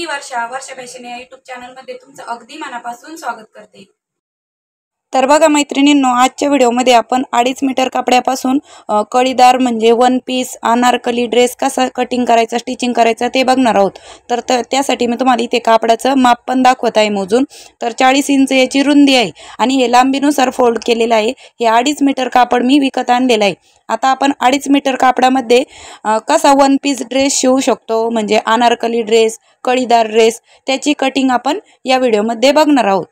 वर्षा fashion या YouTube चॅनलमध्ये तुमचं अगदी मनापासून स्वागत करते। तर बघा मैत्रिणींनो, आजच्या व्हिडिओमध्ये आपण 2.5 मीटर कपड्यापासून कळीदार म्हणजे वन पीस अनारकली ड्रेस कसा कटिंग करायचा, स्टिचिंग करायचा ते बघणार आहोत। तर त्यासाठी मी तुम्हाला इथे कापडाचं माप पण दाखवत आहे मोजून। तर 40 इंच याची रुंदी आहे आणि हे लांबीनुसार फोल्ड केलेलं आहे। हे 2.5 मीटर कापड मी विकत आणलेलं आहे। आता आपण 2.5 मीटर कापडामध्ये कसा वन पीस ड्रेस शिवू शकतो, म्हणजे अनारकली ड्रेस, कळीदार ड्रेस, त्याची कटिंग आपण या व्हिडिओमध्ये बघणार आहोत।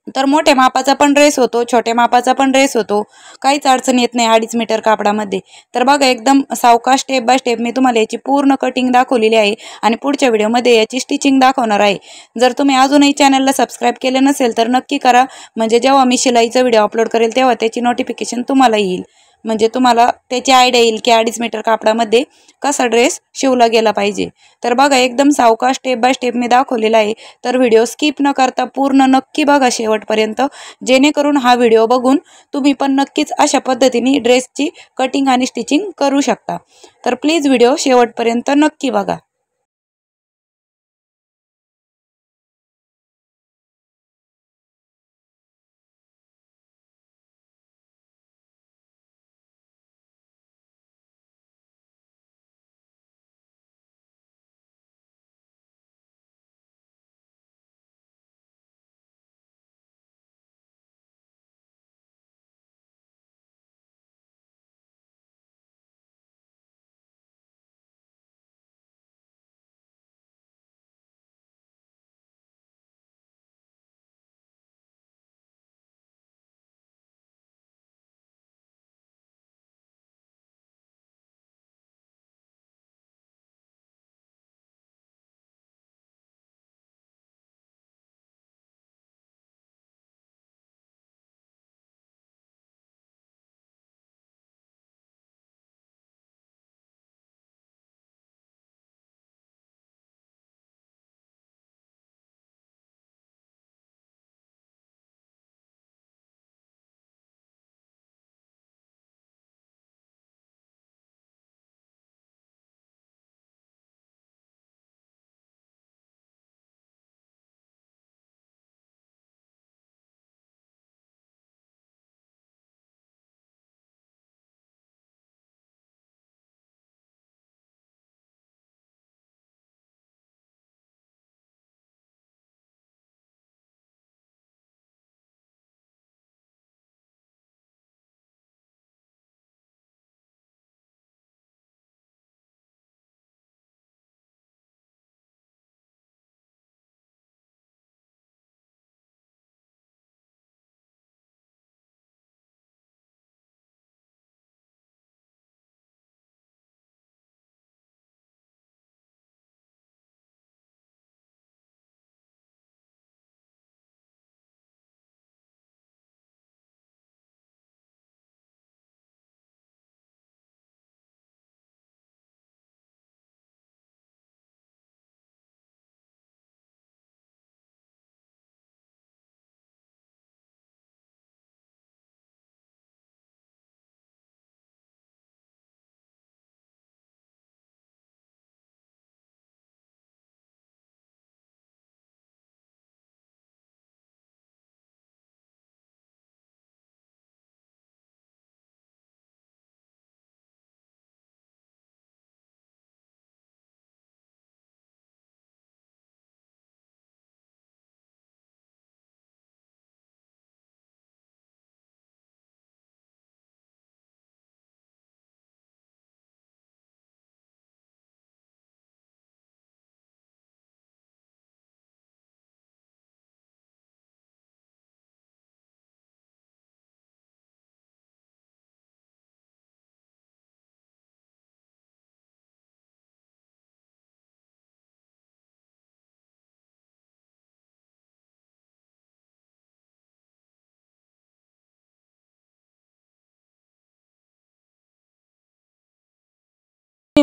तर मोठ्या मापाचा पण ड्रेस होतो, छोट्या मापाचा पण ड्रेस होतो, काहीच अडचण येत नाही 2.5 मीटर कापडामध्ये। तर बघा एकदम सावकाश स्टेप बाय स्टेप मी तुम्हाला याची पूर्ण कटिंग दाखवलेली आहे आणि पुढच्या व्हिडिओमध्ये याची स्टिचिंग दाखवणार आहे। जर तुम्ही अजूनही चॅनलला सबस्क्राइब केले नसेल तर नक्की करा, म्हणजे जेव्हा मी शिलाईचा व्हिडिओ अपलोड करेल तेव्हा त्याची नोटिफिकेशन तुम्हाला येईल, म्हणजे तुम्हाला त्याची आयडिया येईल की 2.5 मीटर कापडामध्ये कसा ड्रेस शिवला गेला पाहिजे। तर बघा एकदम सावकाश स्टेप बाय स्टेप मी दाखवलेला आहे। तर व्हिडिओ स्किप न करता पूर्ण नक्की बघा शेवटपर्यंत, जेणेकरून हा व्हिडिओ बघून तुम्ही पण नक्कीच अशा पद्धतीने ड्रेसची कटिंग आणि स्टिचिंग करू शकता। तर प्लीज व्हिडिओ शेवटपर्यंत नक्की बघा।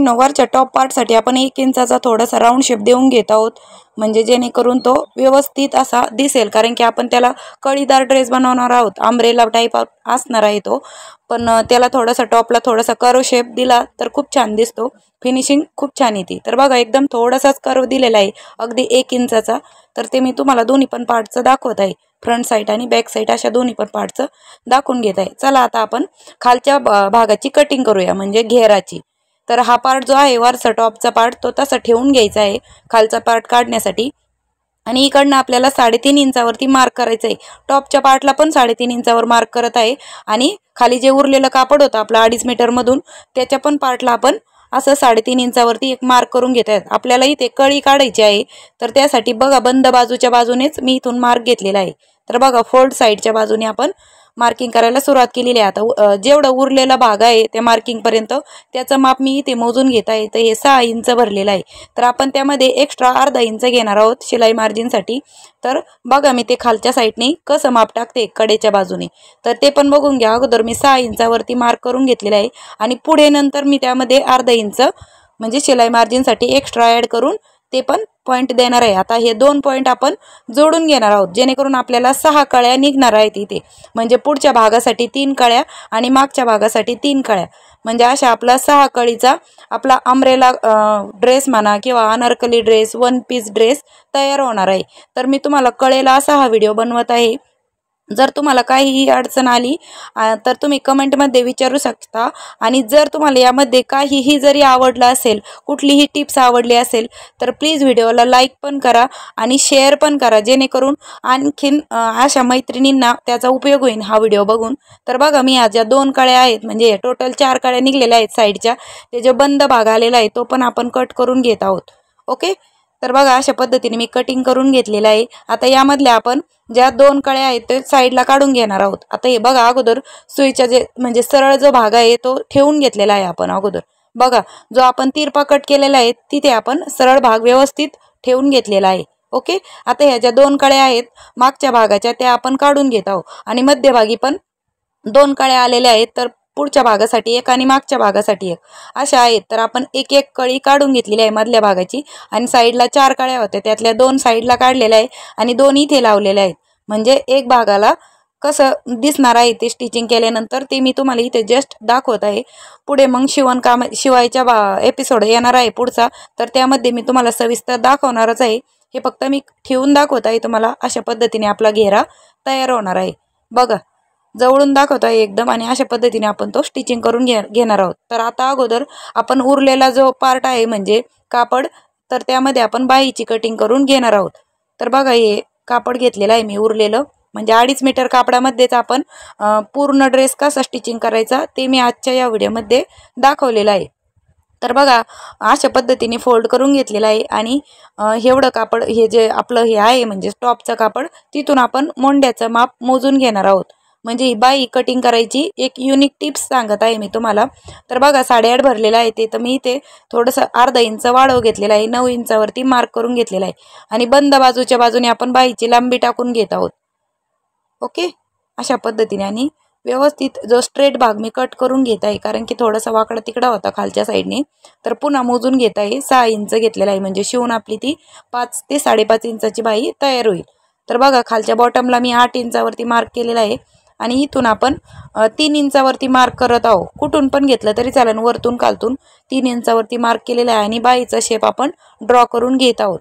मैत्रिणींनो, वरच्या टॉप पार्टसाठी आपण 1 इंचाचा थोडासा राऊंड शेप देऊन घेत आहोत, म्हणजे जेणेकरून तो व्यवस्थित असा दिसेल, कारण की आपण त्याला कळीदार ड्रेस बनवणार आहोत, अम्ब्रेला टाईप असणार आहे तो. पण त्याला थोडासा टॉपला थोडासा कर्व शेप दिला तर खूप छान दिसतो, फिनिशिंग खूप छान येते. तर बघा एकदम थोडासाच कर्व दिलेला आहे, अगदी 1 इंचाचा. तर ते मी तुम्हाला दोन्ही पण पार्टचं दाखवत आहे, फ्रंट साईड आणि बॅक साईड अशा दोन्ही पण पार्टचं दाखवून घेत आहे. चला आता आपण खालच्या भागाची कटिंग करूया, म्हणजे घेराची. तर हा पार्ट जो आहे वरचा टॉपचा पार्ट तो तसा ठेवून घ्यायचा आहे खालचा पार्ट काढण्यासाठी. आणि इकडनं आपल्याला 3.5 इंचावरती मार्क करायचं आहे. टॉपच्या पार्टला पण 3.5 इंचावर मार्क करत आहे आणि खाली जे उरलेलं कापड होतं आपलं 2.5 मीटरमधून त्याच्या पण पार्टला आपण असं 3.5 इंचावरती एक मार्क करून घेत आहेत. आपल्याला इथे कळी काढायची आहे, तर त्यासाठी बघा बंद बाजूच्या बाजूनेच मी इथून मार्क घेतलेला आहे. तर बघा फोल्ड साईडच्या बाजूने आपण मार्किंग करायला सुरुवात केलेली आहे. आता जेवढा उरलेला भाग आहे त्या मार्किंगपर्यंत त्याचं माप मी इथे मोजून घेत आहे. तर हे 6 इंच भरलेलं आहे. तर आपण त्यामध्ये एक्स्ट्रा अर्धा इंच घेणार आहोत शिलाई मार्जिनसाठी. तर बघा मी ते खालच्या साईडने कसं माप टाकते कडेच्या बाजूने, तर ते पण बघून घ्या. अगोदर मी 6 इंचावरती मार्क करून घेतलेलं आहे आणि पुढे नंतर मी त्यामध्ये अर्धा इंच म्हणजे शिलाई मार्जिनसाठी एक्स्ट्रा ॲड करून ते पण पॉईंट देणार आहे. आता हे 2 पॉईंट आपण जोडून घेणार आहोत, जेणेकरून आपल्याला 6 कळ्या निघणार आहेत इथे. म्हणजे पुढच्या भागासाठी 3 कळ्या आणि मागच्या भागासाठी 3 कळ्या, म्हणजे अशा आपला 6 कळीचा आपला अम्ब्रेला ड्रेस म्हणा किंवा अनारकली ड्रेस, 1 पीस ड्रेस तयार होणार आहे. तर मी तुम्हाला कळेला असा हा व्हिडिओ बनवत आहे. जर तुम्हाला काहीही अडचण आली तर तुम्ही कमेंटमध्ये विचारू शकता. आणि जर तुम्हाला यामध्ये काहीही जरी आवडलं असेल, कुठलीही टिप्स आवडली असेल, तर प्लीज व्हिडिओला लाईक पण करा आणि शेअर पण करा, जेणेकरून आणखीन अशा मैत्रिणींना त्याचा उपयोग होईल हा व्हिडिओ बघून. तर बघा मी ज्या 2 कळ्या आहेत, म्हणजे टोटल 4 कळ्या निघलेल्या आहेत साईडच्या, ते जो बंद भाग आलेला आहे तो पण आपण कट करून घेत आहोत. ओके, तर बघा अशा पद्धतीने मी कटिंग करून घेतलेलं आहे. आता यामधल्या आपण ज्या 2 कळ्या आहेत ते साईडला काढून घेणार आहोत. आता हे बघा अगोदर सुईचा जे म्हणजे सरळ जो भाग आहे तो ठेवून घेतलेला आहे आपण अगोदर. बघा जो आपण तिरपा कट केलेला आहे तिथे आपण सरळ भाग व्यवस्थित ठेवून घेतलेला आहे. ओके, आता ह्या ज्या 2 कळ्या आहेत मागच्या भागाच्या त्या आपण काढून घेत आहोत आणि मध्यभागी पण 2 कळ्या आलेल्या आहेत. तर पुढच्या भागासाठी एक आणि मागच्या भागासाठी एक अशा आहेत. तर आपण एक एक कळी काढून घेतलेली आहे मधल्या भागाची आणि साईडला 4 कळ्या होत्या, त्यातल्या 2 साईडला काढलेल्या आहे आणि 2 इथे लावलेल्या आहेत. म्हणजे एक भागाला कसं दिसणार आहे ते स्टिचिंग केल्यानंतर ते मी तुम्हाला इथे जस्ट दाखवत आहे. पुढे मग शिवायच्या एपिसोड येणार आहे पुढचा, तर त्यामध्ये मी तुम्हाला सविस्तर दाखवणारच आहे. हे फक्त मी ठेवून दाखवत आहे तुम्हाला. अशा पद्धतीने आपला घेरा तयार होणार आहे. बघा जवळून दाखवत आहे एकदम, आणि अशा पद्धतीने आपण तो स्टिचिंग करून घेणार आहोत. तर आता अगोदर आपण उरलेला जो पार्ट आहे म्हणजे कापड, तर त्यामध्ये आपण बाहीची कटिंग करून घेणार आहोत. तर बघा हे कापड घेतलेलं आहे मी उरलेलं, म्हणजे 2.5 मीटर कापडामध्येच आपण पूर्ण ड्रेस कसा स्टिचिंग करायचा ते मी आजच्या या व्हिडिओमध्ये दाखवलेलं आहे. तर बघा अशा पद्धतीने फोल्ड करून घेतलेलं आहे आणि एवढं कापड हे जे आपलं हे आहे म्हणजे टॉपचं कापड, तिथून आपण मोंड्याचं माप मोजून घेणार आहोत. म्हणजे ही बाई कटिंग करायची एक युनिक टिप्स सांगत आहे मी तुम्हाला. तर बघा 8.5 भरलेलं आहे ते, तर मी इथे थोडंसं अर्धा इंच वाढव घेतलेलं आहे, 9 इंचावरती मार्क करून घेतलेला आहे आणि बंद बाजूच्या बाजूने आपण बाईची लांबी टाकून घेत आहोत. ओके, अशा पद्धतीने आणि व्यवस्थित जो स्ट्रेट भाग मी कट करून घेत आहे, कारण की थोडासा वाकडा तिकडा होता खालच्या साईडने. तर पुन्हा मोजून घेत आहे, 6 इंच घेतलेला आहे, म्हणजे शिवून आपली ती 5 ते 5.5 इंचाची बाई तयार होईल. तर बघा खालच्या बॉटमला मी 8 इंचावरती मार्क केलेला आहे आणि इथून आपण 3 इंचावरती मार्क करत आहोत. कुठून पण घेतलं तरी चालेल, वरतून खालतून 3 इंचावरती मार्क केलेला आहे आणि बाईचा शेप आपण ड्रॉ करून घेत आहोत.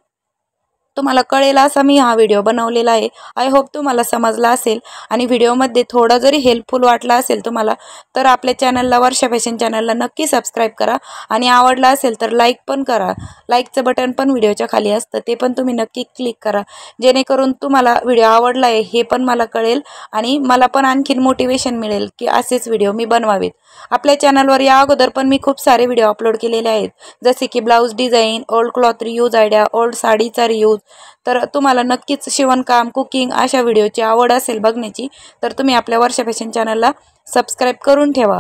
तुम्हाला कळेल असा मी हा व्हिडिओ बनवलेला आहे. आय होप तुम्हाला समजला असेल आणि व्हिडिओमध्ये थोडा जरी हेल्पफुल वाटला असेल तुम्हाला, तर आपल्या चॅनलला वर्षा फॅशन चॅनलला नक्की सबस्क्राईब करा आणि आवडला असेल तर लाईक पण करा. लाईकचं बटन पण व्हिडिओच्या खाली असतं, ते पण तुम्ही नक्की क्लिक करा, जेणेकरून तुम्हाला व्हिडिओ आवडला आहे हे पण मला कळेल आणि मला पण आणखीन मोटिवेशन मिळेल की असेच व्हिडिओ मी बनवावेत. आपल्या चॅनलवर या अगोदर पण मी खूप सारे व्हिडिओ अपलोड केलेले आहेत, जसे की blouse design, old cloth reuse idea, old साडीचा रियूज. तर तुम्हाला नक्कीच शिवणकाम, कुकिंग अशा व्हिडिओची आवड असेल बघण्याची, तर तुम्ही आपल्या वर्षा फॅशन चॅनलला सबस्क्राईब करून ठेवा.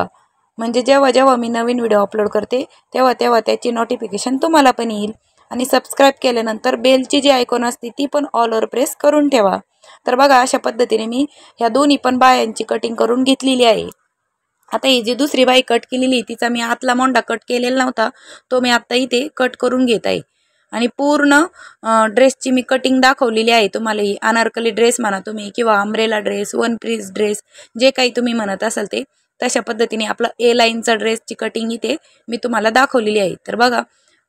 म्हणजे जेव्हा जेव्हा मी नवीन व्हिडिओ अपलोड करते तेव्हा तेव्हा त्याची नोटिफिकेशन तुम्हाला पण येईल. आणि सबस्क्राईब केल्यानंतर बेलची जी आयकॉन असते ती पण ऑलवर प्रेस करून ठेवा. तर बघा अशा पद्धतीने मी ह्या दोन्ही पण बायांची कटिंग करून घेतलेली आहे. आता ही जी दुसरी बाई कट केलेली तिचा मी आतला मोंडा कट केलेला नव्हता, तो मी आता इथे कट करून घेत आहे. आणि पूर्ण ड्रेसची मी कटिंग दाखवलेली आहे तुम्हाला. ही अनारकली ड्रेस म्हणा तुम्ही किंवा umbrella dress, one piece dress, जे काही तुम्ही म्हणत असाल ते तशा पद्धतीने आपला ए लाईनचा ड्रेसची कटिंग इथे मी तुम्हाला दाखवलेली आहे. तर बघा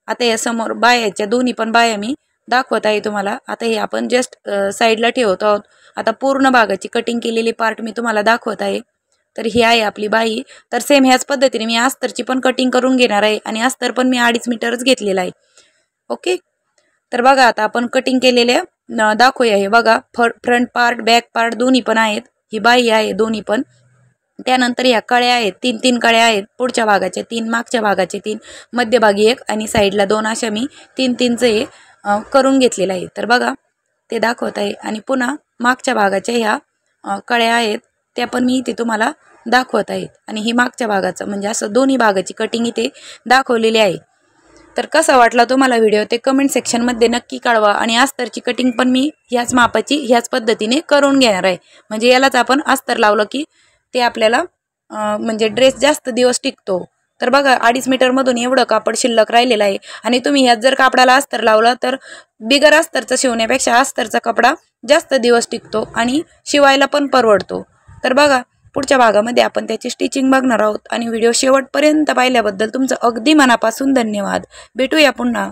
आता या समोर बायाच्या दोन्ही पण बाया मी दाखवत आहे तुम्हाला. आता हे आपण जस्ट साईडला ठेवत आहोत. आता पूर्ण भागाची कटिंग केलेली पार्ट मी तुम्हाला दाखवत आहे. तर ही आहे आपली बाई. तर सेम ह्याच पद्धतीने मी अस्तरची पण कटिंग करून घेणार आहे आणि अस्तर पण मी 2.5 मीटरच घेतलेला आहे. ओके, तर बघा आता आपण कटिंग केलेल्या दाखवूया. हे बघा फ्रंट पार्ट बॅक पार्ट दोन्ही पण आहेत. ही बाई आहे दोन्ही पण. त्यानंतर ह्या कळ्या आहेत, 3 कळ्या आहेत. पुढच्या भागाच्या 3, मागच्या भागाचे 3, मध्यभागी 1 आणि साईडला 2 अशा मी 3 हे करून घेतलेलं आहे. तर बघा ते दाखवत आहे. आणि पुन्हा मागच्या भागाच्या ह्या कळ्या आहेत त्या पण मी इथे तुम्हाला दाखवत आहेत. आणि ही मागच्या भागाचं म्हणजे असं दोन्ही भागाची कटिंग इथे दाखवलेली आहे. तर कसा वाटला तुम्हाला व्हिडिओ ते कमेंट सेक्शनमध्ये नक्की कळवा. आणि अस्तरची कटिंग पण मी ह्याच मापाची ह्याच पद्धतीने करून घेणार आहे. म्हणजे यालाच आपण अस्तर लावलं की ते आपल्याला म्हणजे ड्रेस जास्त दिवस टिकतो. तर बघा 2.5 मीटरमधून एवढं कापड शिल्लक राहिलेलं आहे. आणि तुम्ही ह्यात जर कापडाला अस्तर लावलं तर बिगर अस्तरचं शिवण्यापेक्षा अस्तरचा कपडा जास्त दिवस टिकतो आणि शिवायला पण परवडतो. तर बघा पुढच्या भागामध्ये आपण त्याची स्टिचिंग बघणार आहोत. आणि व्हिडिओ शेवटपर्यंत पाहिल्याबद्दल तुमचं अगदी मनापासून धन्यवाद. भेटूया पुन्हा.